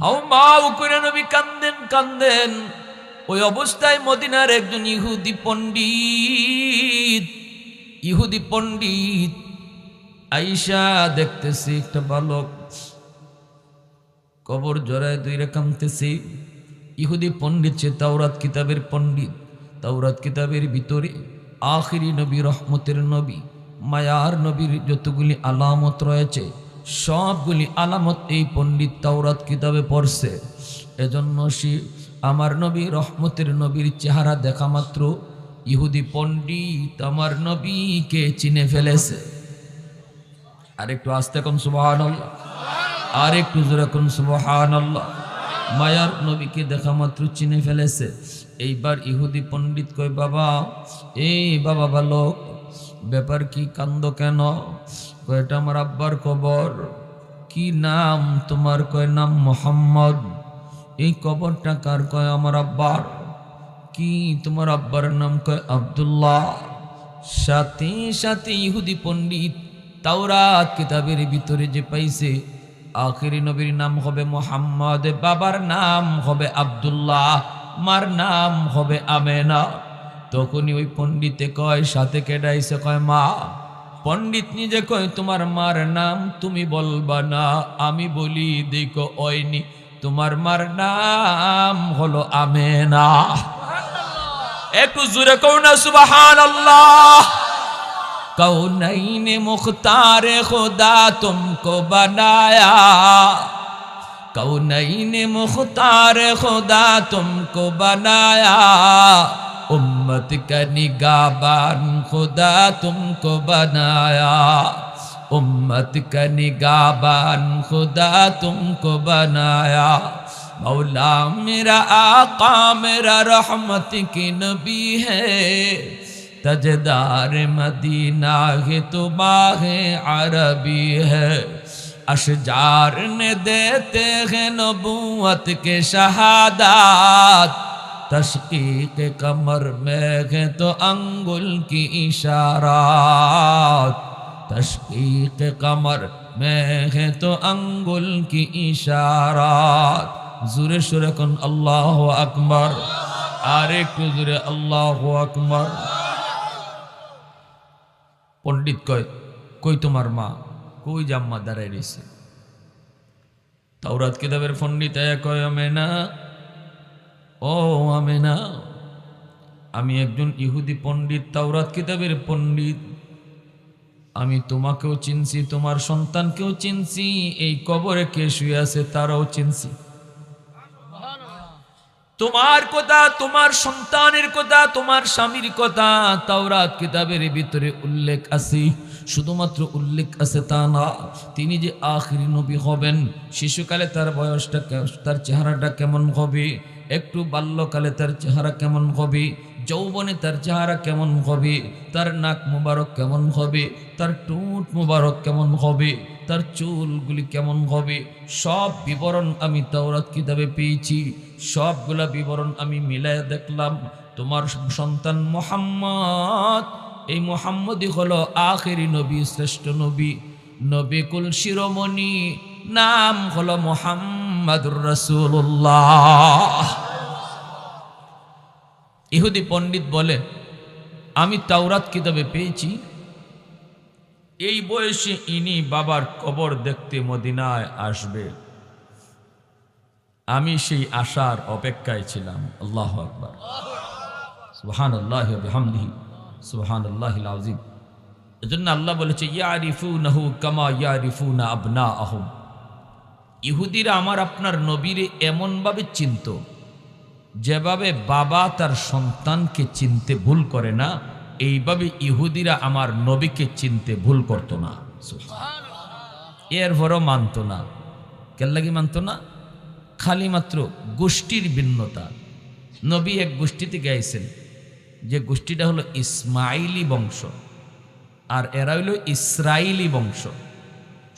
হাও মাও করে নবী কান্দেন কান্দেন। ওই অবস্থায় মদিনার একজন ইহুদি পণ্ডিত আইসা দেখতেছি একটা বালক কবর জড়ায় দুইরা কামতেছে। ইহুদি পণ্ডিত, সে তাওরাত কিতাবের পণ্ডিত। তাওরাত কিতাবের ভিতরে আখিরি নবী, রহমতের নবী, মায়ার নবীর যতগুলি আলামত রয়েছে সবগুলি আলামত এই পণ্ডিত তাওরাত কিতাবে পড়ছে। এজন্য সে আমার নবী, রহমতের নবীর চেহারা দেখা মাত্র ইহুদি পণ্ডিত আমার নবীকে চিনে ফেলেছে। আরেকটু আস্তে কোন সুবহানাল্লাহ, আর একটু জোরে কোন সুবহানাল্লাহ। মায়ার নবীকে দেখা মাত্র চিনে ফেলেছে। এইবার ইহুদি পণ্ডিত কয়, বাবা, এই বাবা বালক, ব্যাপার কি, কান্দ কেন? কয়, এটা আমার আব্বার কবর। কি নাম তোমার? কয়, নাম মোহাম্মদ। এই কবরটা কার? কয়, আমার আব্বার। কি তোমার আব্বার নাম? কয়, আব্দুল্লাহ। সাথে সাথে ইহুদি পণ্ডিত তাওরাত কিতাবের ভিতরে যে পাইছে আখিরি নবীর নাম হবে মোহাম্মদ, বাবার নাম হবে আব্দুল্লাহ, মার নাম হবে আমেনা। তখনই ওই পণ্ডিতে কয়, সাথে কেডাইছে? কয়, মা। পণ্ডিত নিজে কয়, তোমার মার নাম তুমি বলবা না, আমি বলি। দেখো ওইনি, তোমার মার নাম হলো আমেনা। একটু জোরে কও না সুবহানাল্লাহ। कौनैन मुख्तार खुदा तुमको बनाया, कौनैन मुख्तार खुदा तुमको बनाया, उम्मत का निगाहबान खुदा तुमको बनाया, उम्मत का निगाहबान खुदा तुमको बनाया। मौला मेरा आका मेरा रहमत की नबी है, तजदार मदीना है तो बाहे अरबी है, अशजार ने देते हैं नबूवत के शहादात, तशकीक कमर में है तो अंगुल की इशारात, तशकीक कमर में है तो अंगुल की इशारात। जुरे शुरे कुन अल्लाह अकबर, आरे कुजरे अल्लाह अकबर। পণ্ডিত কয়, কই তোমার মা? কই জাম্মা দাঁড়াই রয়েছে। তাওরাত কিতাবের পণ্ডিত কয়, আমেনা, ও আমেনা, আমি একজন ইহুদি পণ্ডিত, তাওরাত কিতাবের পণ্ডিত। আমি তোমাকেও চিনছি, তোমার সন্তানকেও চিনছি, এই কবরে কে শুয়ে আছে তারাও চিনছি। তোমার কথা, তোমার সন্তানের কথা, তোমার স্বামীর কথা তাওরাত কিতাবের ভিতরে উল্লেখ আছে। শুধুমাত্র উল্লেখ আছে তা না, তিনি যে আখিরি নবী হবেন, শিশুকালে তার বয়সটা, তার চেহারাটা কেমন হবে, একটু বাল্যকালে তার চেহারা কেমন হবে, যৌবনে তার চেহারা কেমন হবে, তার নাক মুবারক কেমন হবে, তার ঠোঁট মুবারক কেমন হবে, তার চুলগুলি কেমন হবে, সব বিবরণ আমি তাওরাত কিতাবে পেয়েছি। সবগুলা বিবরণ আমি মিলায় দেখলাম। তোমার সন্তান মুহাম্মদ, এই মুহাম্মদই হলো আখিরি নবী, শ্রেষ্ঠ নবী, নবী কুল শিরোমণি, নাম হলো মুহাম্মাদুর রাসূলুল্লাহ। ইহুদি পণ্ডিত বলে, আমি তাওরাত কিতাবে পেয়েছি এই বয়সে ইনি বাবার কবর দেখতে মদিনায় আসবে। আমি সেই আশার অপেক্ষায় ছিলাম। আল্লাহু আকবার, সুবহানাল্লাহি ওয়া বিহামদিহি, সুবহানাল্লাহিল আযীম। এজন্য আল্লাহ বলেছে, ইয়ারিফুনাহু কামা ইয়ারিফুনা আবনাআহুম। ইহুদিরা আমার আপনার নবীরে এমনভাবে চিনত যেভাবে বাবা তার সন্তানকে চিনতে ভুল করে না, এইভাবে ইহুদিরা আমার নবীকে চিনতে ভুল করত না। এরপরও মানত না। কেন লাগি মানত না? খালি মাত্র গোষ্ঠীর ভিন্নতা। নবী এক গোষ্ঠীতে গাইছেন, যে গোষ্ঠীটা হলো ইসমাইলি বংশ, আর এরা হইল ইসরাইলি বংশ।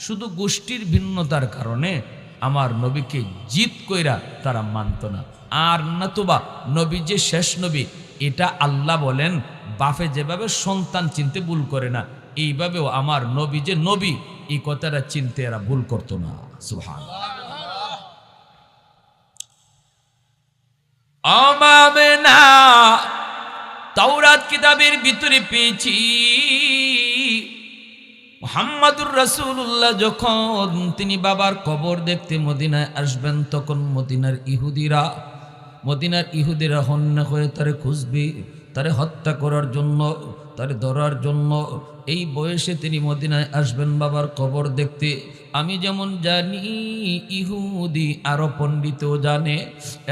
শুধু গোষ্ঠীর ভিন্নতার কারণে আমার নবীকে জিত কইরা তারা মানত না। আর নতুবা নবী যে শেষ নবী, এটা আল্লাহ বলেন, বাপে যেভাবে সন্তান চিনতে ভুল করে না, এইভাবেও আমার নবী যে নবী, এই কথাটা চিনতে এরা ভুল করতো না। সুবহানাল্লাহ। আমামেনা তাওরাত কিতাবের ভিতরে পেয়েছি মুহাম্মাদুর রাসূলুল্লাহ যখন তিনি বাবার কবর দেখতে মদিনায় আসবেন, তখন মদিনার ইহুদিরা হন্যে হয়ে তারে খুঁজবে, তারে হত্যা করার জন্য, তারে ধরার জন্য। এই বয়সে তিনি মদিনায় আসবেন বাবার কবর দেখতে। আমি যেমন জানি, ইহুদি আরো পণ্ডিতও জানে।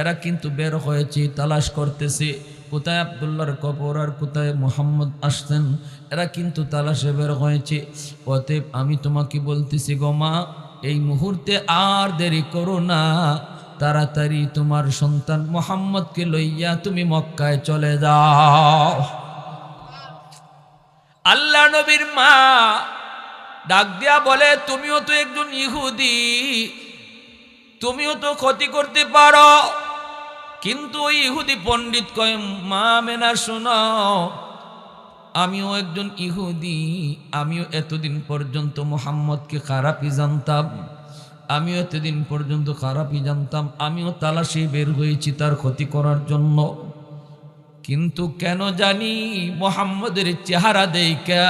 এরা কিন্তু বের হয়েছে, তালাশ করতেছে কোথায় আব্দুল্লাহর কবর আর কোথায় মুহাম্মদ আসছেন। এরা কিন্তু তালাশে বের হয়েছে। অতএব আমি তোমাকে বলতেছি গো মা, এই মুহূর্তে আর দেরি করো না, তাড়াতাড়ি তোমার সন্তান মুহাম্মদকে লইয়া তুমি মক্কায় চলে যাও। আল্লাহ নবীর মা ডাক দিয়া বলে, তুমিও তো একজন ইহুদি, তুমিও তো ক্ষতি করতে পারো। কিন্তু ওই ইহুদি পণ্ডিত কয়, মা মেনা শোনো, আমিও একজন ইহুদি, আমিও এতদিন পর্যন্ত মুহাম্মদকে খারাপই জানতাম, আমিও তালাশে বের হয়েছি তার ক্ষতি করার জন্য। কিন্তু কেন জানি মুহাম্মদের চেহারা দেখা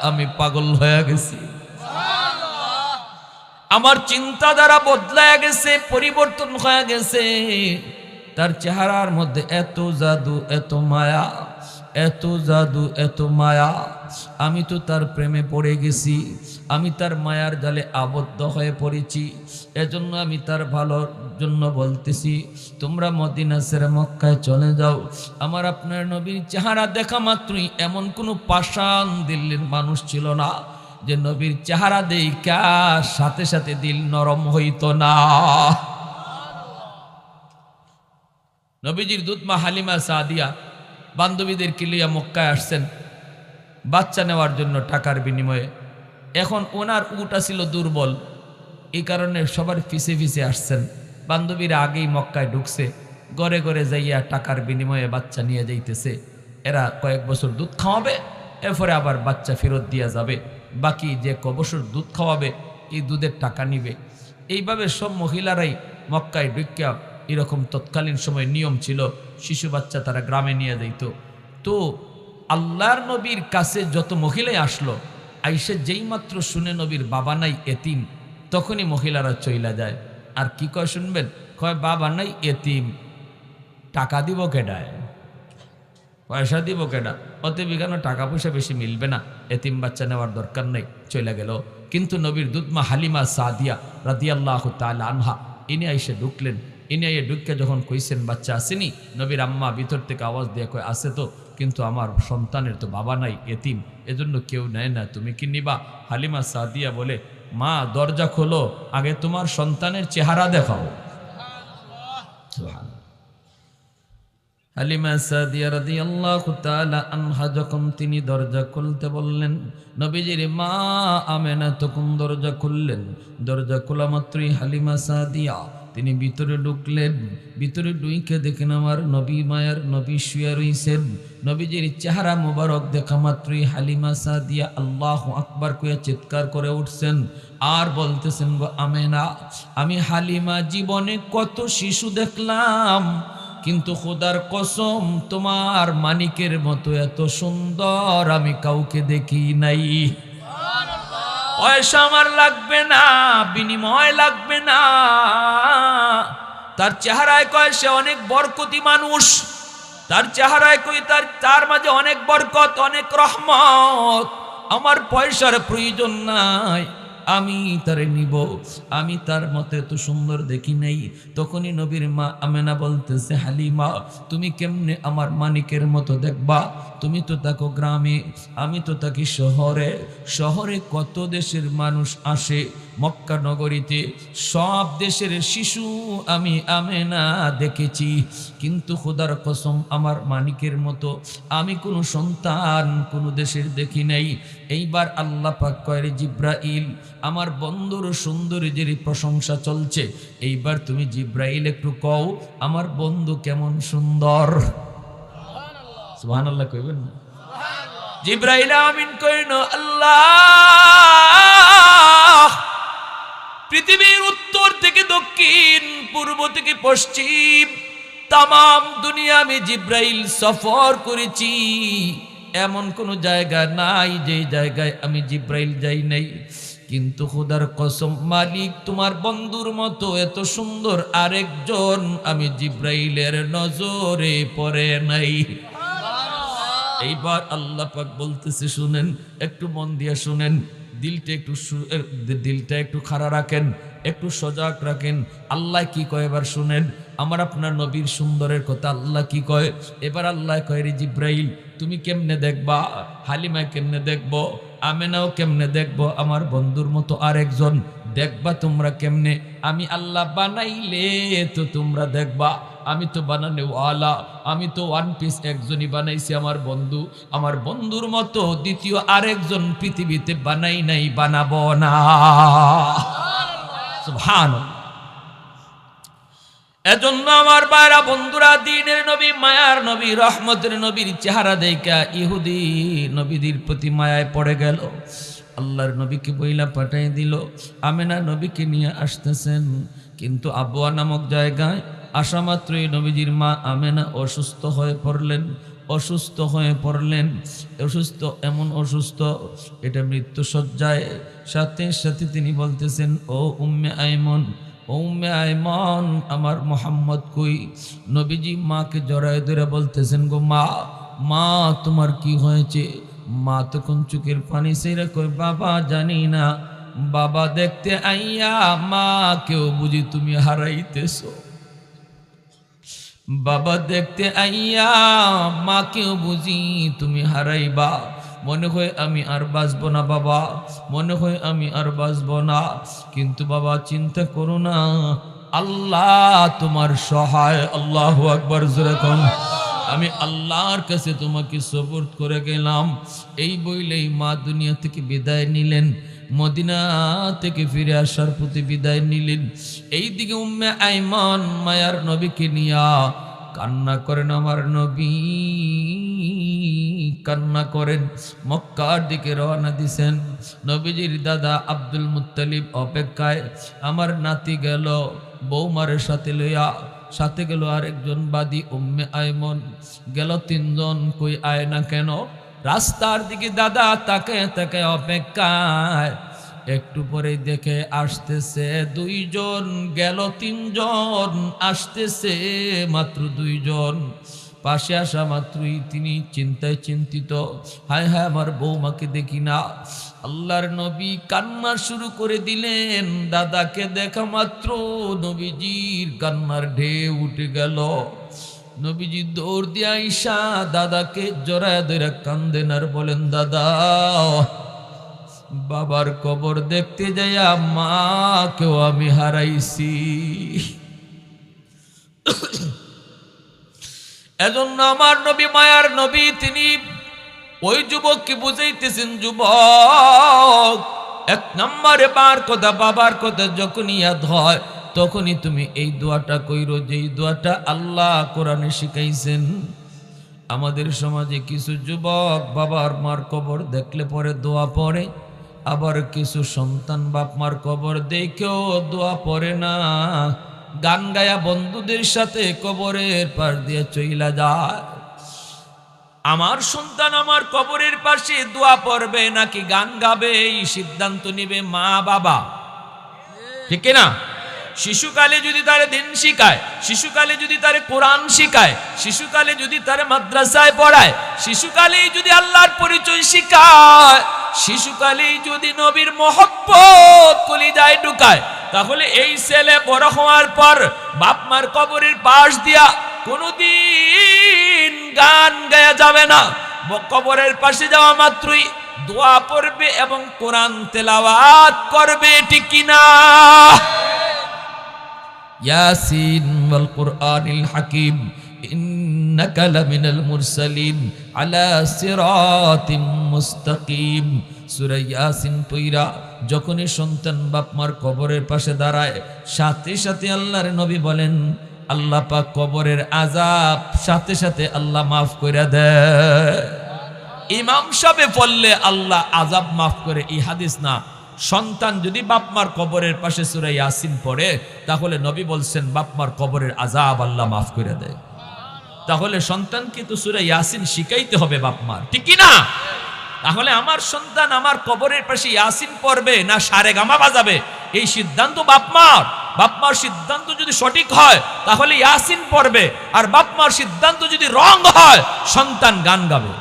আমি পাগল হয়ে গেছি। আমার চিন্তাধারা বদলায় গেছে, পরিবর্তন হয়ে গেছে। তার চেহারার মধ্যে এত জাদু, এত মায়া, এত জাদু, এত মায়া। আমি তো তার প্রেমে পড়ে গেছি, আমি তার মায়ার জালে আবদ্ধ হয়ে পড়েছি। এজন্য আমি তার ভালোর জন্য বলতেছি, তোমরা মদিনা ছেড়ে মক্কায় চলে যাও। আমার আপনার নবীর চেহারা দেখা মাত্রই এমন কোনো পাষাণ দিল্লির মানুষ ছিল না যে নবীর চেহারা দেখা সাথে সাথে দিল নরম হইত না। নবীজির দুধ মা হালিমা সাদিয়া বান্ধবীদেরকে লিয়া মক্কায় আসছেন বাচ্চা নেওয়ার জন্য টাকার বিনিময়ে। এখন ওনার উটটা ছিল দুর্বল, এই কারণে সবার ফিসে ফিসে আসছেন। বান্ধবীরা আগেই মক্কায় ঢুকছে, ঘরে ঘরে যাইয়া টাকার বিনিময়ে বাচ্চা নিয়ে যাইতেছে। এরা কয়েক বছর দুধ খাওয়াবে, এরপরে আবার বাচ্চা ফেরত দিয়া যাবে, বাকি যে কবছর দুধ খাওয়াবে এই দুধের টাকা নিবে। এইভাবে সব মহিলারাই মক্কায় ঢুকিয়া, এরকম তৎকালীন সময় নিয়ম ছিল, শিশু বাচ্চা তারা গ্রামে নিয়ে যাইত। তো আল্লাহর নবীর কাছে যত মহিলাই আসলো, আইসে যেই মাত্র শুনে নবীর বাবা নাই, এতিম, তখনই মহিলারা চইলা যায়। আর কি কয় শুনবেন, কয় বাবা নাই এতিম, টাকা দিব কেডায়, পয়সা দিব কেডা, অতএব এখানে টাকা পয়সা বেশি মিলবে না, এতিম বাচ্চা নেওয়ার দরকার নেই, চইলা গেল। কিন্তু নবীর দুধমা হালিমা সাদিয়া রাদিয়াল্লাহু তাআলা আনহা ইনি আইসে ঢুকলেন। ইনি আইয়ে ঢুকে যখন কইছেন বাচ্চা আসেনি, নবীর আম্মা ভিতর থেকে আওয়াজ দিয়ে কয় আছে তো, কিন্তু আমার সন্তানের তো বাবা নাই, এতিম, এজন্য কেউ নেয় না, তুমি কি নিবা? হালিমা সাদিয়া বলে, মা দরজা খোলো, আগে তোমার সন্তানের চেহারা দেখাও। হালিমা সাদিয়া রাদিয়াল্লাহু তাআলা আনহা যখন তিনি দরজা খুলতে বললেন, নবীজির মা আমেনা তখন দরজা খুললেন। দরজা খোলা মাত্রই হালিমা সাদিয়া তিনি ভিতরে ঢুকলেন। ভিতরে ঢুকে দেখেন আমার নবী, মায়ার নবী শুয়ে রইছেন। নবীজির চেহারা মোবারক দেখা মাত্রই হালিমা সাদিয়া আল্লাহু আকবার কইয়া চিৎকার করে উঠছেন আর বলতেছেন, গো আমেনা, আমি হালিমা জীবনে কত শিশু দেখলাম, কিন্তু খোদার কসম তোমার মানিকের মতো এত সুন্দর আমি কাউকে দেখি নাই। পয়সা আমার লাগবে না, বিনিময় লাগবে না। তার চেহারায় কয় সে অনেক বরকতি মানুষ, তার চেহারায় কই তার মাঝে অনেক বরকত, অনেক রহমত। আমার পয়সার প্রয়োজন নাই, আমি তারে নিব, আমি তার মতে এত সুন্দর দেখি নাই। তখনই নবীর মা আমেনা বলতেছে, হালিমা তুমি কেমনে আমার মানিকের মতো দেখবা? তুমি তো থাকো গ্রামে, আমি তো থাকি শহরে। শহরে কত দেশের মানুষ আসে, মক্কা নগরীতে সব দেশের শিশু আমি আমেনা দেখেছি, কিন্তু খোদার কসম আমার মানিকের মতো আমি কোনো সন্তান কোনো দেশের দেখি নাই। এইবার আল্লাহ পাক কয়, জিব্রাইল, আমার বন্ধুর সুন্দরীর প্রশংসা চলছে, এইবার তুমি জিব্রাইল একটু কও আমার বন্ধু কেমন সুন্দর। সুবহানাল্লাহ কইবেন না? জিব্রাইল আমিন কইনো, আল্লাহ পৃথিবীর উত্তর থেকে দক্ষিণ, পূর্ব থেকে পশ্চিম, তামাম দুনিয়া আমি জিব্রাইল সফর করেছি, এমন কোন জায়গা নাই যে জায়গায় আমি জিব্রাইল যাই নাই। কিন্তু খোদার কসম মালিক, তোমার বন্ধুর মতো এত সুন্দর আরেকজন আমি জিব্রাইলের নজরে পড়ে নাই। এইবার আল্লাহ পাক বলতেছে, শুনেন, একটু মন দিয়ে শুনেন, দিলটা একটু খাড়া রাখেন, একটু সজাগ রাখেন। আল্লাহ কি কয় এবার শুনেন, আমার আপনার নবীর সুন্দরের কথা আল্লাহ কি কয়। এবার আল্লাহ কয়, রে জিব্রাইল তুমি কেমনে দেখবা, হালিমা কেমনে দেখবো, আমেনাও কেমনে দেখবো, আমার বন্ধুর মতো আরেকজন দেখবা তোমরা কেমনে? আমি আল্লাহ বানাইলে তো তোমরা দেখবা, আমি তো বানানে ওয়ালা, আমি তো ওয়ান পিস একজনই বানাইছি আমার বন্ধু, আমার বন্ধুর মতো দ্বিতীয় আরেকজন পৃথিবীতে বানাই নাই, বানাবো না। সুবহানাল্লাহ। এজন্য আমার বাইরা বন্ধুরা, দ্বীনের নবী, মায়ার নবী, রহমতের নবীর চেহারা দেখা ইহুদি নবীদের প্রতি মায়ায় পড়ে গেল। আল্লাহর নবীকে বইলা পাঠাই দিল, আমেনা নবীকে নিয়ে আসতেছেন। কিন্তু আবওয়া নামক জায়গায় আসা মাত্রই নবীজির মা আমেনা অসুস্থ হয়ে পড়লেন। অসুস্থ, এমন অসুস্থ, এটা মৃত্যু শয্যায়। সাথে সাথে তিনি বলতেছেন, ও উম্মে আইমন, উম্মে আইমন, আমার মোহাম্মদ কই? নবীজি মাকে জড়ায় ধরে বলতেছেন, গো মা তোমার কি হয়েছে? মা তখন চোখের পানি ছেড়ে কই, বাবা জানি না, বাবা দেখতে আইয়া মা কেউ বুঝি তুমি হারাইতেছো, বাবা দেখতে আইয়া মাকেও বুঝি তুমি হারাইবা। মনে হয় আমি আর বাঁচব না বাবা, মনে হয় আমি আর বাঁচব না। কিন্তু বাবা চিন্তা করো না, আল্লাহ তোমার সহায়। আল্লাহু আকবার, জোরে কোন। আমি আল্লাহর কাছে তোমাকে সবুর করে গেলাম। এই বইলেই মা দুনিয়া থেকে বিদায় নিলেন, মদিনা থেকে ফিরে আসার প্রতি বিদায় নিলেন। এইদিকে উম্মে আইমান মায়ার নবীকে নিয়া কান্না করেন, আমার নবী কান্না করেন। মক্কার দিকে রওনা দিছেন। নবীজির দাদা আব্দুল মুত্তালিব অপেক্ষায়। আমার নাতি গেল বৌমারের সাথে লইয়া, সাথে গেল আরেকজন বাদী উম্মে আইমন, গেল তিনজন, কই আয় না কেন? রাস্তার দিকে দাদা তাকায় তাকায় অপেক্ষায়। একটু পরে দেখে আসতেছে দুইজন, গেল তিনজন, আসতেছে মাত্র দুইজন। পাশে আসা মাত্রই তিনি চিন্তায় চিন্তিত, হায় হায় আমার বৌমাকে দেখি না। আল্লাহর নবী কান্না শুরু করে দিলেন। দাদাকে দেখা মাত্র নবীজির কান্নার ঢেউ উঠে গেল। নবীজি দৌড় দিয়ে আইসা দাদাকে জড়ায় ধরে কান্দেন আর বলেন, দাদা বাবার কবর দেখতে যাইয়া মাকেও আমি হারাইছি। এজন্য আমার নবী, মায়ার নবী, তিনি ওই যুবককে বুঝাইতেছেন, যুবক, এক নম্বরে বাবার কথা যখনই ইয়াদ হয় তখনই তুমি এই দোয়াটা কইরো, যেই দোয়াটা আল্লাহ কোরআনে শিখাইছেন। আমাদের সমাজে কিছু যুবক বাবার মার কবর দেখলে পরে দোয়া পড়ে, আবার কিছু সন্তান বাপ মার কবর দেখেও দোয়া পড়ে না, গান গায়া বন্ধুদের সাথে কবরের পাশ দিয়ে চইলা যায়। আমার সন্তান আমার কবরের পাশে দোয়া পড়বে নাকি গান গাবে, এই সিদ্ধান্ত নিবে মা বাবা, ঠিক না? শিশুকালে যদি তারে দিন শিখায়, শিশুকালে যদি তারে কোরআন শিখায়, শিশুকালে যদি তারে মাদ্রাসায় পড়ায়, শিশুকালেই যদি আল্লাহর পরিচয় শিখায়, শিশুকালেই যদি নবীর মহব্বত কলিজায় ঢুকায়, তাহলে এই ছেলে বড় হওয়ার পর বাপ মার কবরের পাশ দিয়া কোনদিন গান গায়া যাবে না। কবরের পাশে যাওয়া মাত্রই দোয়া পড়বে এবং কোরআন তেলাওয়াত করবে, ঠিক কিনা? ইয়াসিন ওয়াল কুরআনিল হাকিম ইন্নাকা লামিনাল মুরসালিন আলা সিরাতিম মুস্তাকিম। সূরা ইয়াসিন পড়া যখনই সন্তান বাপ মার কবরের পাশে দাঁড়ায়, সাথে সাথে আল্লাহর নবী বলেন, আল্লাহ পাক কবরের আযাব সাথে সাথে আল্লাহ মাফ করে দেয়। ইমাম সাহেব বললে আল্লাহ আযাব মাফ করে, এই হাদিস না, সন্তান যদি বাপমার কবরের পাশে সূরা ইয়াসিন পড়ে তাহলে নবী বলছেন বাপমার কবরের আযাব আল্লাহ মাফ করে দেয়। তাহলে সন্তানকে তো সূরা ইয়াসিন শিখাইতে হবে বাপমার, ঠিক কি না? তাহলে আমার সন্তান আমার কবরের পাশে ইয়াসিন পড়বে না সারেগামা বাজাবে, এই সিদ্ধান্ত বাপমার। বাপমার সিদ্ধান্ত যদি সঠিক হয় তাহলে ইয়াসিন পড়বে, আর বাপমার সিদ্ধান্ত যদি রং হয় সন্তান গান গাবে।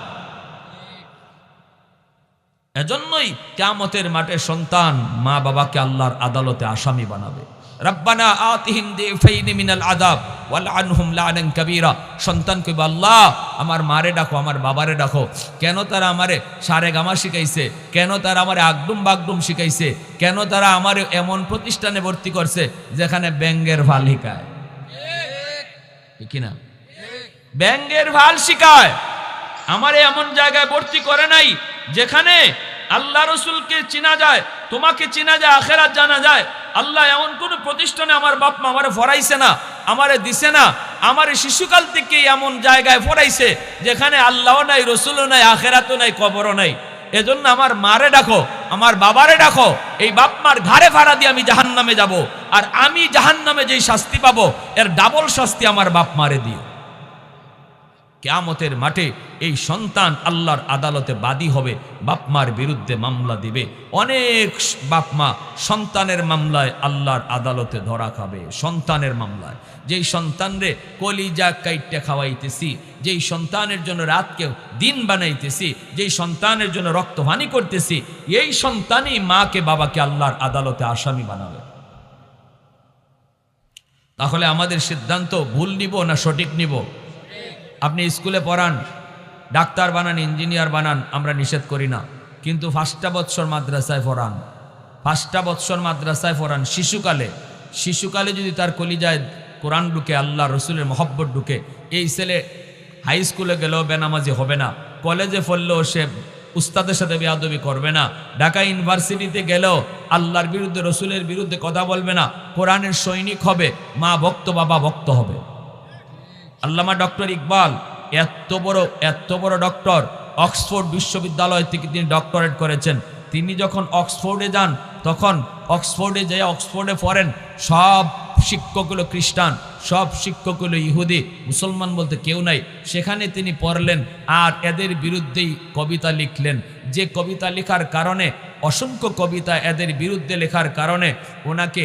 এজন্যই কিয়ামতের মাঠে সন্তান মা বাবাকে আল্লাহর আদালতে আসামি বানাবে। রব্বানা আতিহিম দিফাইনি মিনাল আযাব ওয়ালআনহুম লা'নান কাবীরা। সন্তান কইবে আল্লাহ আমার মারে ডাকো, আমার বাবারে ডাকো, কেন তারা আমারে সারেগামা শিখাইছে, কেন তারা আমারে আগডুম বাগডুম শিখাইছে, কেন তারা আমারে এমন প্রতিষ্ঠানে ভর্তি করছে যেখানে ব্যাঙ্গের ভাল শিখায়, ঠিক না? ব্যাঙ্গের ভাল শিখায়। আমারে এমন জায়গায় ভর্তি করে নাই যেখানে আল্লাহ রসুলকে চিনা যায়, তোমাকে চিনা যায়, আখেরাত জানা যায়। আল্লাহ এমন কোন প্রতিষ্ঠানে আমার বাপ মা আমারে ফরাইছে না, আমারে দিছে না। আমারে শিশুকাল থেকে এমন জায়গায় ফরাইছে যেখানে আল্লাহও নাই, রসুলও নাই, আখেরাতও নাই, কবরও নাই। এজন্য আমার মারে ডাকো, আমার বাবারে ডাকো। এই বাপ মার ঘাড়ে ভাড়া দিয়ে আমি জাহান্নামে যাব, আর আমি জাহান্নামে যেই শাস্তি পাবো এর ডাবল শাস্তি আমার বাপ মারে দিও। কিয়ামতের মাঠে এই সন্তান আল্লাহর আদালতে বাদী হবে, বাপমার বিরুদ্ধে মামলা দিবে। অনেক বাপমা সন্তানের মামলায় আল্লাহর আদালতে ধরা খাবে। সন্তানের মামলায় যেই সন্তানরে কলিজা কাইটে খাওয়াইতেছি, যেই সন্তানের জন্য রাতকে দিন বানাইতেছি, যেই সন্তানের জন্য রক্তহানি করতেছি, এই সন্তানই মাকে বাবাকে আল্লাহর আদালতে আসামি বানাবে। তাহলে আমাদের সিদ্ধান্ত ভুল নিব না সঠিক নিব? আপনি স্কুলে পড়ান, ডাক্তার বানান, ইঞ্জিনিয়ার বানান, আমরা নিষেধ করি না, কিন্তু 5টা বৎসর মাদ্রাসায় পড়ান, 5টা বৎসর মাদ্রাসায় পড়ান। শিশুকালে যদি তার কলিজায় কোরআন ঢুকে, আল্লাহ রসুলের মহব্বত ঢুকে, এই ছেলে হাই স্কুলে গেলেও বেনামাজি হবে না, কলেজে পড়লেও সে উস্তাদের সাথে বেয়াদবি করবে না, ঢাকা ইউনিভার্সিটিতে গেলেও আল্লাহর বিরুদ্ধে, রসুলের বিরুদ্ধে কথা বলবে না, কোরআনের সৈনিক হবে, মা ভক্ত বাবা ভক্ত হবে। আল্লামা ডক্টর ইকবাল এত বড় ডক্টর, অক্সফোর্ড বিশ্ববিদ্যালয় থেকে তিনি ডক্টরেট করেছেন। তিনি যখন অক্সফোর্ডে যান তখন অক্সফোর্ডে যেয়ে অক্সফোর্ডে পড়েন, সব শিক্ষকগুলো খ্রিস্টান, সব শিক্ষকগুলো ইহুদি, মুসলমান বলতে কেউ নাই। সেখানে তিনি পড়লেন আর এদের বিরুদ্ধেই কবিতা লিখলেন। যে কবিতা লেখার কারণে, অসংখ্য কবিতা এদের বিরুদ্ধে লেখার কারণে ওনাকে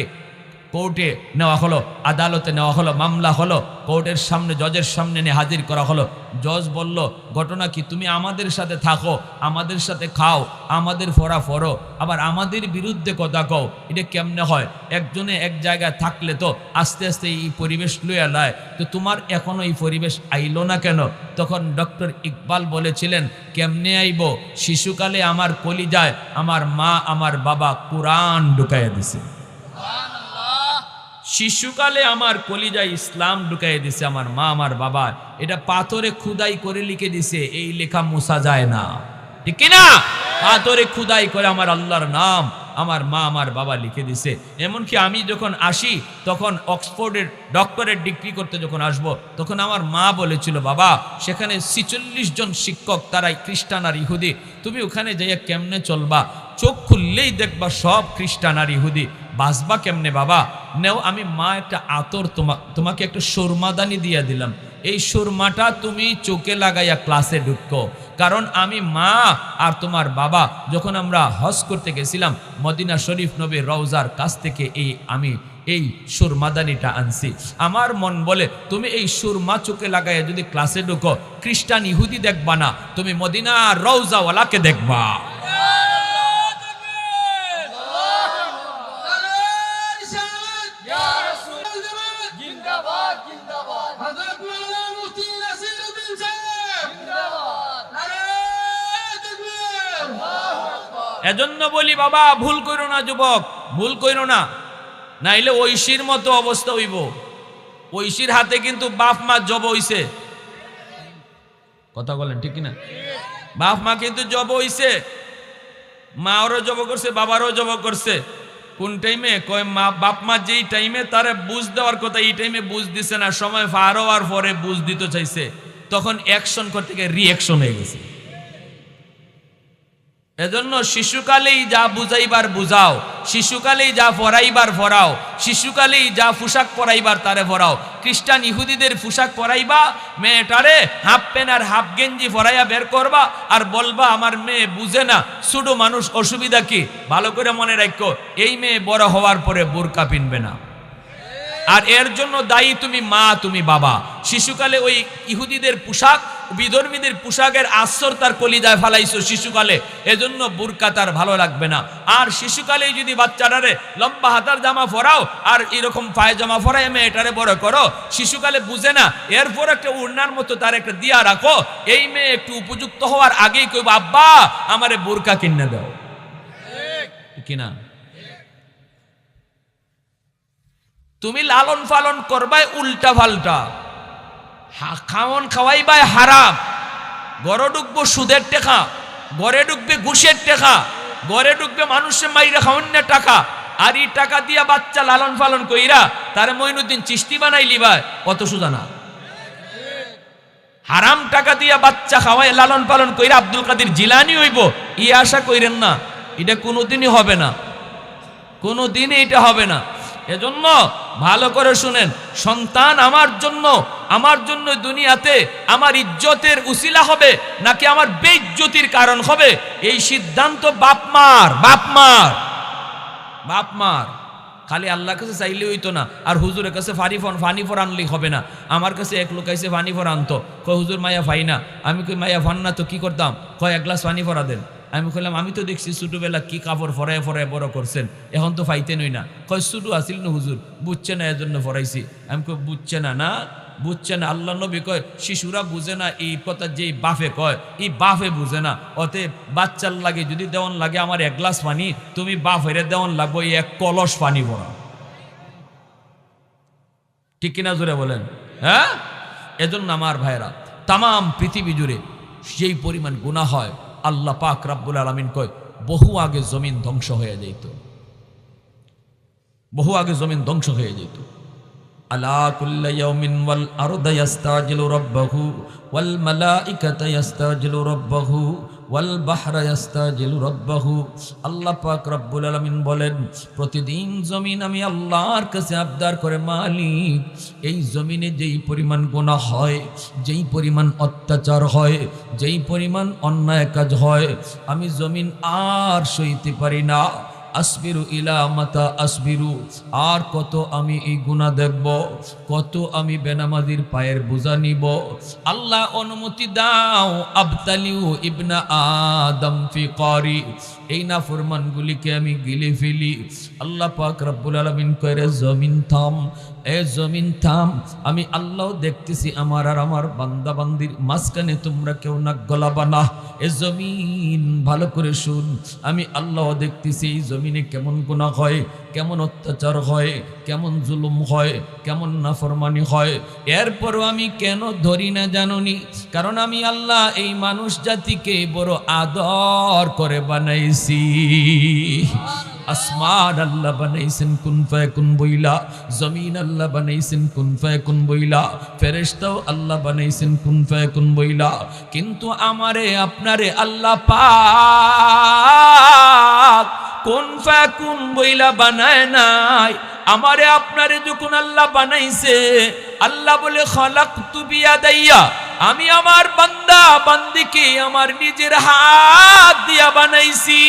কোর্টে নেওয়া হলো, আদালতে নেওয়া হলো, মামলা হলো, কোর্টের সামনে জজের সামনে নিয়ে হাজির করা হলো। জজ বলল, ঘটনা কি? তুমি আমাদের সাথে থাকো, আমাদের সাথে খাও, আমাদের ফোরা ফরো, আবার আমাদের বিরুদ্ধে কথা কও, এটা কেমনে হয়? একজনে এক জায়গায় থাকলে তো আস্তে আস্তে এই পরিবেশ লইয়া লায়, তো তোমার এখনো এই পরিবেশ আইলো না কেন? তখন ডক্টর ইকবাল বলেছিলেন, কেমনে আইব? শিশুকালে আমার কলিজায় আমার মা আমার বাবা কোরআন ঢুকাইয়া দিছে। শিশুকালে আমার কলিজায় ইসলাম ঢুকাই দিছে আমার মা আমার বাবা। এটা পাথরে খুদাই করে লিখে দিছে, এই লেখা মুছা যায় না, ঠিক না? পাথরে খুদাই করে আমার আল্লাহর নাম আমার মা আমার বাবা লিখে দিছে। এমনকি আমি যখন আসি তখন অক্সফোর্ডের ডক্টরেট ডিগ্রি করতে যখন আসব, তখন আমার মা বলেছিল, বাবা সেখানে 46 জন শিক্ষক, তারাই খ্রিস্টান আর ইহুদি, তুমি ওখানে যাইয়া কেমনে চলবা? চোখ খুললেই দেখবা সব খ্রিস্টান আর ইহুদি, বাঁচবা কেমনে বাবা? নেও, আমি মা একটা আতর তোমাকে একটা সুরমাদানি দিয়া দিলাম, এই সুরমাটা তুমি চোখে লাগাইয়া ক্লাসে ঢুকো। কারণ আমি মা আর তোমার বাবা যখন আমরা হজ করতে গেছিলাম মদিনা শরীফ নবীর রওজার কাছ থেকে আমি এই সুরমাদানিটা আনছি। আমার মন বলে তুমি এই সুরমা চোখে লাগাইয়া যদি ক্লাসে ঢুকো, খ্রিস্টান ইহুদি দেখবা না, তুমি মদিনা রওজাওয়ালাকে দেখবা। এজন্য বলি বাবা, ভুল কইরো না যুবক, ভুল কইরো না, নাইলে ঐশীর মতো অবস্থা হইব। ঐশীর হাতে কিন্তু বাপ মা জব হইছে, কথা বলেন ঠিক কিনা? বাপ মা কিন্তু জব হইছে, মারও জব করছে, বাবারও জব করছে। কোন টাইমে? কয় মা বাপ মা যেই টাইমে তারে বুঝ দেওয়ার কথা এই টাইমে বুঝ দিছে না, সময় পার হওয়ার পরে বুঝ দিতে চাইছে, তখন অ্যাকশন করতে গিয়ে রিঅ্যাকশন হয়ে গেছে। এজন্য শিশুকালেই যা বুঝাইবার বুঝাও, শিশুকালেই যা পড়াইবার পড়াও, শিশুকালেই যা পোশাক পরাইবার তারে পরাও। খ্রিস্টান ইহুদিদের পোশাক পরাইবা, মেয়েটারে হাফ প্যান্ট আর হাফ গেঞ্জি পরাইয়া বের করবা আর বলবা আমার মেয়ে বুঝে না, ছোট মানুষ, অসুবিধা কি? ভালো করে মনে রাখো, এই মেয়ে বড় হওয়ার পরে বোরকা পিনবে না, আর এর জন্য দায়ী তুমি মা, তুমি বাবা। শিশুকালে ওই ইহুদিদের পোশাক, বিধর্মীদের পোশাকের আশ্চর তার কলিজায় ফালাইছো শিশুকালে, এজন্য বুরকা তার ভালো লাগবে না। আর শিশুকালে যদি বাচ্চাটারে লম্বা হাতার জামা পরাও আর এরকম পায়জামা পরায় মেয়েটারে বড় করো, শিশুকালে বুঝে না, এরপর একটা উড়নার মতো তার একটা দিয়া রাখো, এই মেয়ে একটু উপযুক্ত হওয়ার আগেই কইব আব্বা আমারে বুরকা কিনে দাও, কিনা? তুমি লালন পালন করবাই উল্টা পাল্টা, খাওয়ন খাওয়াইবাই হারাম, ঘরে ঢুকবো সুদের টাকা, ঘরে ঢুকবে ঘুষের টাকা, ঘরে ঢুকবে মানুষের মাইরা খাওয়ান্যের টাকা, আর এই টাকা দিয়া বাচ্চা লালন পালন কইরা তারে মঈনুদ্দিন চিশতি বানাইলি ভাই, কত সুজা না? হারাম টাকা দিয়া বাচ্চা খাওয়াই লালন পালন কইরা আব্দুল কাদের জিলানি হইব, ই আশা কইরেন না, এটা কোনোদিনই হবে না, কোনোদিনই এটা হবে না। এজন্য ভালো করে শুনেন, সন্তান আমার জন্য দুনিয়াতে আমার ইজ্জতের উসিলা হবে নাকি আমার বেইজ্জতির কারণ হবে, এই সিদ্ধান্ত বাপ মার। খালি আল্লাহর কাছে চাইলে হইতো না, আর হুজুরের কাছে ফানি ফর আনলেই হবে না। আমার কাছে এক লোক আইসে ফানি ফর আনতো, কয় হুজুর মায়া ফাই না। আমি কই মায়া ফান না তো কি করতাম? কয় এক গ্লাস পানি ফরা দেন। আমি কইলাম আমি তো দেখছি ছোটবেলা কি কাপড় ফরায় ফরায় বড় করছেন, এখন তো ফাইতেনই না। কয় ছোটো আসিল না হুজুর, বুঝছে না এজন্য ফরাইছি। আমি কই বুঝছে না, আল্লাহ নবী কয় শিশুরা বুঝে না এই কথা, যেই বাফে কয় এই বাফে বুঝে না। অতএব বাচ্চার লাগে যদি দেওয়ান লাগে আমার এক গ্লাস পানি, তুমি বাফের দেওয়ান লাগবো এই এক কলস পানি ভরা, ঠিক কিনা জোরে বলেন? হ্যাঁ, এজন্য আমার ভাইরা তাম পৃথিবী জুড়ে যেই পরিমাণ গুনাহ হয়, আল্লাহ পাক রব্বুল আলামিন কয় বহু আগে জমিন ধ্বংস হয়ে যেত, বহু আগে জমিন ধ্বংস হয়ে যেত। আলা কুল্লি ইয়াউমিন ওয়াল আরদু ইস্তাজিলু রাব্বাহু ওয়াল মালাইকাতু ইস্তাজিলু রাব্বাহু ওয়াল বাহরা ইস্তাজিলু রাব্বাহু। আল্লাহ পাক রব্বুল আলামিন বলেন প্রতিদিন জমিন আমি আল্লাহর কাছে আবদার করে, মালিক এই জমিনে যেই পরিমাণ গুনাহ হয়, যেই পরিমাণ অত্যাচার হয়, যেই পরিমাণ অন্যায় কাজ হয়, আমি জমিন আর সইতে পারি না। আসবিরু ইলা মাতা আসবিরু, আর কত আমি এই গুনাহ দেখব, কত আমি বেনামাজির পায়ের বোঝা নিব। আল্লাহ অনুমতি দাও, আবতালিউ ইবনা আদম ফি কারি, এই নাফরমানগুলিকে আমি গিলে ফেলি। আল্লাহ পাক রব্বুল আলামিন কইরে জমিন থাম, এ জমিন থাম, আমি আল্লাহ দেখতেছি আমার আর আমার বান্দা বান্দির মাঝখানে তোমরা কেউ নাক গলাবা না। এ জমিন ভালো করে শুন, আমি আল্লাহ দেখতেছি এই জমিনে কেমন গুনাহ হয়, কেমন অত্যাচার হয়, কেমন জুলুম হয়, কেমন নাফরমানি হয়। এরপরও আমি কেন ধরি না জানুনি? কারণ আমি আল্লাহ এই মানুষ জাতিকে বড় আদর করে বানাইছি। আসমান আল্লাহ বানাইছেন কুন ফায়াকুন বইলা, জমিন আল্লাহ বানাইছেন কুন ফায়াকুন বইলা, ফেরেশতাও আল্লাহ বানাইছেন কুন ফায়াকুন বইলা। কিন্তু আমারে আপনারে আল্লাহ পাক কুন ফায়াকুন বইলা বানায় নাই। আমারে আপনারে যখন আল্লাহ বানাইছে, আল্লাহ বলে খালাকতু বিয়াদাইয়া, আমি আমার বান্দা বান্দিকে আমার নিজের হাত দিয়া বানাইছি।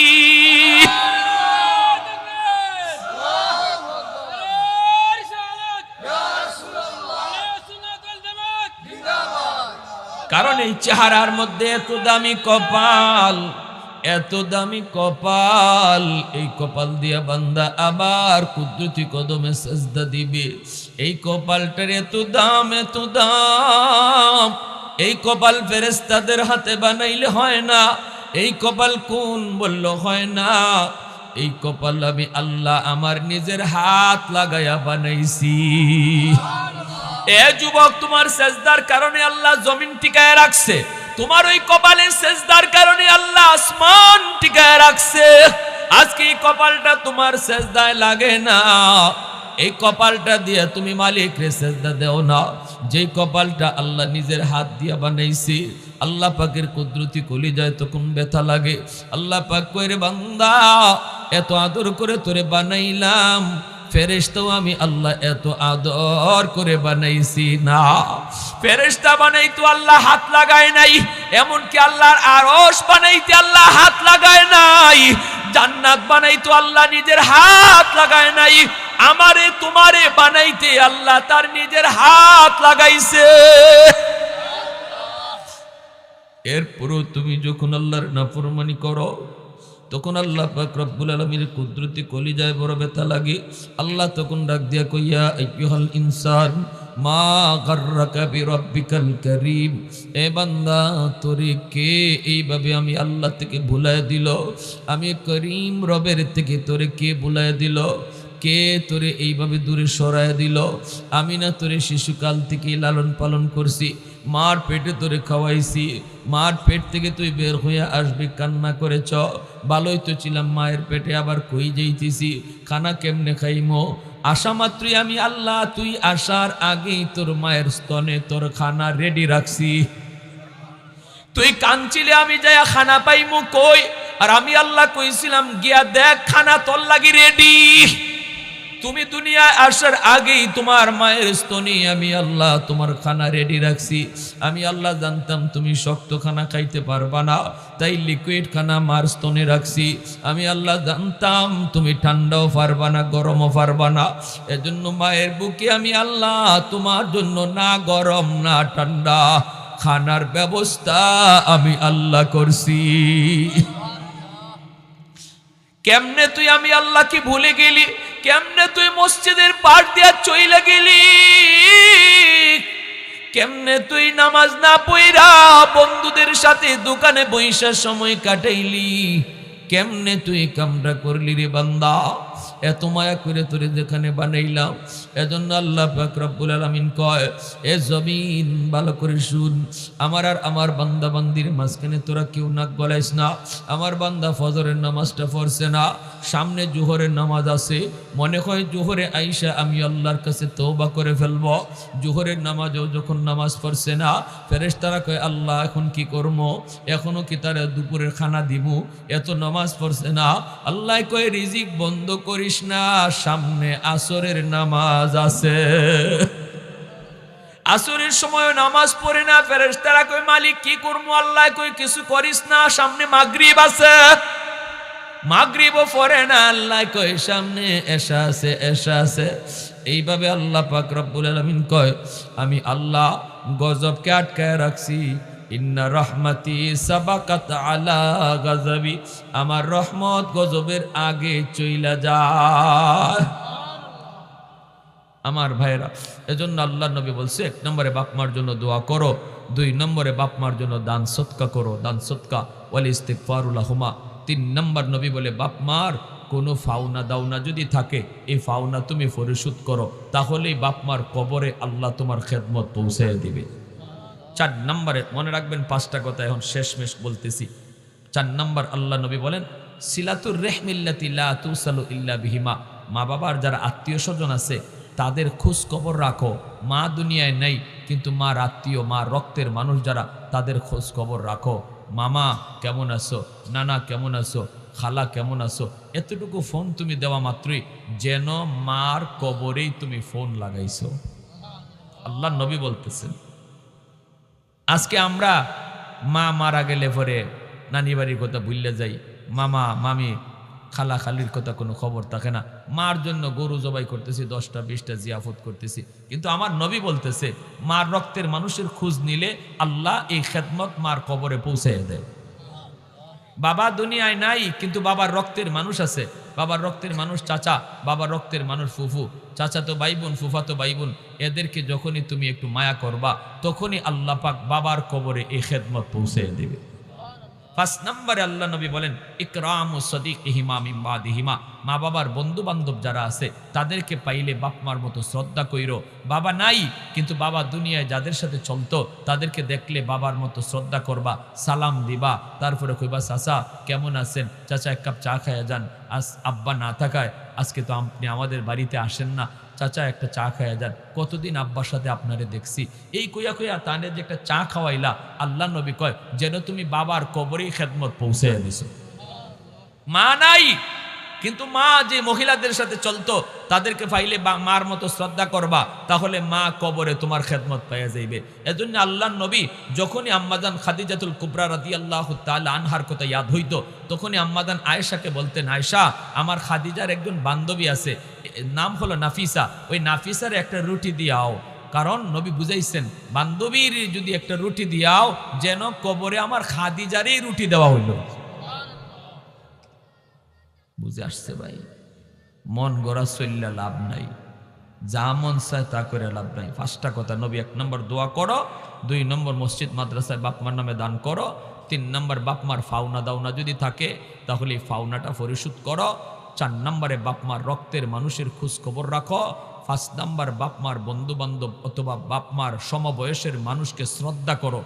কারণ এই চেহারার মধ্যে এত দামি কপাল, এত দামি কপাল, এই কপাল দিয়া বান্দা আবার কুদরতি কদমে সেজদা দিবে। এই কপালটার এত দাম, এত দাম। এই কপাল ফেরেশতাদের হাতে বানাইলে হয় না, এই কপাল কোন বলল হয় না। এই কপাল আমি আল্লাহ আমার নিজের হাত লাগাইয়া বানাইছি। এ যুবক, তোমার সেজদার কারণে আল্লাহ জমিন টিকায় রাখছে, তোমার ওই কপালের সেজদার কারণে আল্লাহ আসমান টিকায় রাখছে। আজকে এই কপালটা তোমার সেজদায় লাগে না, এই কপালটা দিয়ে তুমি মালিক রে সেজদা দেও না, যেই কপালটা আল্লাহ নিজের হাত দিয়া বানাইছি। আল্লাহ পাকের কুদরতি কলিজায় তখন ব্যথা লাগে। আল্লাহ পাক কই রে বান্দা, এত আদর করে তোরে বানাইলাম, ফেরেশতাও আমি আল্লাহ এত আদর করে বানাইছি না। ফেরেশতা বানাইতো আল্লাহ হাত লাগায় নাই, এমনকি আল্লাহর আরশ বানাইতে আল্লাহ হাত লাগায় নাই, জান্নাত বানাইতো আল্লাহ নিজের হাত লাগায় নাই, আমারে তোমারে বানাইতে আল্লাহ তার নিজের হাত লাগাইছে। এরপরও তুমি যখন আল্লাহর নাফরমানি করো, তখন আল্লাহ পাক রব্বুল আলামিনের কুদরতি কলিজায় বড় ব্যথা লাগে। আল্লাহ তখন ডাক দিয়া কইয়া, আইয়ুহাল ইনসান মা গাররাকা বিরাব্বিকাল কারীম, এ বান্দা তোরে কে এইভাবে আমি আল্লাহ থেকে ভুলায় দিল, আমি করিম রবের থেকে তোরে কে ভুলায় দিল, কে তোরে এইভাবে দূরে সরায় দিল? আমি না তোরে শিশুকাল থেকে লালন পালন করছি, মার পেটে তোরে খাওয়াইছি, মার পেট থেকে তুই বের হয়ে আসবি কান্না করেছ, ভালোই তো ছিলাম মায়ের পেটে, আবার কই যাইতেছি, খানা কেমনে খাইমো? আসা মাত্রই আমি আল্লাহ, তুই আসার আগেই তোর মায়ের স্তনে তোর খানা রেডি রাখছি। তুই কাঁদছিলে আমি যাইয়া খানা পাইমু কই? আর আমি আল্লাহ কইছিলাম গিয়া দেখ খানা তোর লাগি রেডি। তুমি দুনিয়ায় আসার আগেই তোমার মায়ের স্তনে আমি আল্লাহ তোমার খানা রেডি রাখছি। আমি আল্লাহ জানতাম তুমি শক্ত খানা খাইতে পারবা না, তাই লিকুইড খানা মার স্তনে রাখছি। আমি আল্লাহ জানতাম তুমি ঠান্ডাও পারবা না, গরমও পারবা না, এজন্য মায়ের বুকে আমি আল্লাহ তোমার জন্য না গরম না ঠান্ডা খানার ব্যবস্থা আমি আল্লাহ করছি। কেমনে তুই আমি আল্লাহ কি ভুলে গেলি? কেমনে তুই মসজিদের পাশ দিয়া চইলা গেলি? কেমনে তুই নামাজ না পইরা বন্ধুদের সাথে দোকানে বইসা সময় কাটাইলি? কেমনে তুই কামটা করলি রে বান্দা? এত মায়া করে তোরে যেখানে বানাইলাম, এজন্য আল্লাহ পাক রব্বুল আলামিন কয়, এ জমিন ভালো করে শুন, আমার আর আমার বান্দা বান্দির মাঝখানে তোরা কেউ নাক গলাইস না। আমার বান্দা ফজরের নামাজটা পড়ছে না, সামনে জোহরের নামাজ আছে, মনে হয় জোহরে আইসা আমি আল্লাহর কাছে তওবা করে ফেলব। জোহরের নামাজও যখন নামাজ পড়ছে না, ফেরেশতারা কয় আল্লাহ এখন কি করবো? এখনো কি তারা দুপুরের খানা দিমু? এত নামাজ পড়ছে না। আল্লাহ কয় রিজিক বন্ধ করিস না, সামনে আসরের নামাজ আছে। আসরের সময় নামাজ পড়ে না, ফেরেশতারা কয় মালিক কি করবো? আল্লাহ কয় কিছু করিস না, সামনে মাগরিব আছে। মাগরিবও পড়ে না, আল্লাহ কয় সামনে এশা আছে, এশা আছে। এইভাবে আল্লাহ পাক রব্বুল আলামিন কয় আমি আল্লাহ গজবকে আটকায় রাখছি। ইন্না রহমতি সাবাকাত আলা গজবি, আমার রহমত গজবের আগে চইলা যায়। আমার ভাইরা, এজন্য আল্লাহ নবী বলছে 1 নম্বরে বাপ মার জন্য দোয়া করো, 2 নম্বরে বাপ মার জন্য দান সদকা করো, দান সদকা ওয়াল ইস্তিগফারু লাহুমা। 3 নম্বর নবী বলে বাপ মার কোনো ফাওনা দাওনা যদি থাকে, এই ফাওনা তুমি পরিশোধ করো, তাহলেই বাপ মার কবরে আল্লাহ তোমার খেদমত পৌঁছে দিবে। 4 নম্বরে মনে রাখবেন 5টা কথা এখন শেষমেশ বলতেছি। 4 নম্বর আল্লাহ নবী বলেন সিলাতুর রেহমিল্লাতি লা তুসালু ইল্লা বিহিমা, মা বাবার যারা আত্মীয় স্বজন আছে তাদের খোঁজ খবর রাখো। মা দুনিয়ায় নেই, কিন্তু মার আত্মীয়, মা রক্তের মানুষ যারা, তাদের খোঁজ খবর রাখো। মামা কেমন আছো, নানা কেমন আছো, খালা কেমন আছো, এতটুকু ফোন তুমি দেওয়া মাত্রই যেন মার কবরেই তুমি ফোন লাগাইছো। আল্লাহ নবী বলতেছেন আজকে আমরা মা মারা গেলে পরে নানি বাড়ির কথা ভুললে যাই, মামা মামি খালা খালির কথা কোনো খবর থাকে না। মার জন্য গরু জবাই করতেছি, 10টা 20টা জিয়াফত করতেছি, কিন্তু আমার নবী বলতেছে মার রক্তের মানুষের খোঁজ নিলে আল্লাহ এই খেদমত মার কবরে পৌঁছে দেয়। বাবা দুনিয়ায় নাই, কিন্তু বাবার রক্তের মানুষ আছে। বাবার রক্তের মানুষ চাচা, বাবার রক্তের মানুষ ফুফু, চাচা তো ভাই বোন, ফুফা তো ভাই বোন, এদেরকে যখনই তুমি একটু মায়া করবা, তখনই আল্লাহ পাক বাবার কবরে এই খেদমত পৌঁছে দেবে। 5 নম্বরে আল্লাহ নবী বলেন ইকরামু সাদিকিহিমা মিন বাদিহিমা, মা বাবার বন্ধু বান্ধব যারা আছে তাদেরকে পাইলে বাপ মার মতো শ্রদ্ধা কইরো। বাবা নাই, কিন্তু বাবা দুনিয়ায় যাদের সাথে চলতো তাদেরকে দেখলে বাবার মতো শ্রদ্ধা করবা, সালাম দিবা, তারপরে কইবা চাচা কেমন আছেন, চাচা 1 কাপ চা খাইয়া যান, আজ আব্বা না থাকায় আজকে তো আপনি আমাদের বাড়িতে আসেন না, চাচা একটা চা খাইয়া যান, কতদিন আব্বার সাথে আপনারে দেখছি। এই কইয়া কইয়া তানের যে একটা চা খাওয়াইলা, আল্লাহ নবী কয় যেন তুমি বাবার কবরেই খেদমত পৌঁছে দিছো। মা নাই, কিন্তু মা যে মহিলাদের সাথে চলতো তাদেরকে পাইলে মার মতো শ্রদ্ধা করবা, তাহলে মা কবরে তোমার খেদমত পাইয়া যাইবে। এজন্য আল্লাহর নবী যখনই আম্মাজান খাদিজাতুল কুবরা রাদিয়াল্লাহু তাআলা আনহার কথা ইয়াদ হইতো, তখনই আম্মাজান আয়েশাকে বলতেন, আয়েশা আমার খাদিজার একজন বান্ধবী আছে, নাম হলো নাফিসা, ওই নাফিসার একটা রুটি দিয়াও। কারণ নবী বুঝাইছেন বান্ধবীর যদি একটা রুটি দিয়াও যেন কবরে আমার খাদিজারই রুটি দেওয়া হইল। বুঝে আসছে ভাই? মন গড়া চললে লাভ নাই, যা মন চায় তা করে লাভ নাই। পাঁচটা কথা নবী, 1 নম্বর দোয়া করো, 2 নম্বর মসজিদ মাদ্রাসায় বাপমার নামে দান করো, 3 নম্বর বাপমার ফাওনা দাওনা যদি থাকে তাহলে এই ফাওনাটা পরিশোধ করো, 4 নম্বরে বাপমার রক্তের মানুষের খোঁজ খবর রাখো, 5 নম্বর বাপমার বন্ধু বান্ধব অথবা বাপমার সমবয়সের মানুষকে শ্রদ্ধা করো।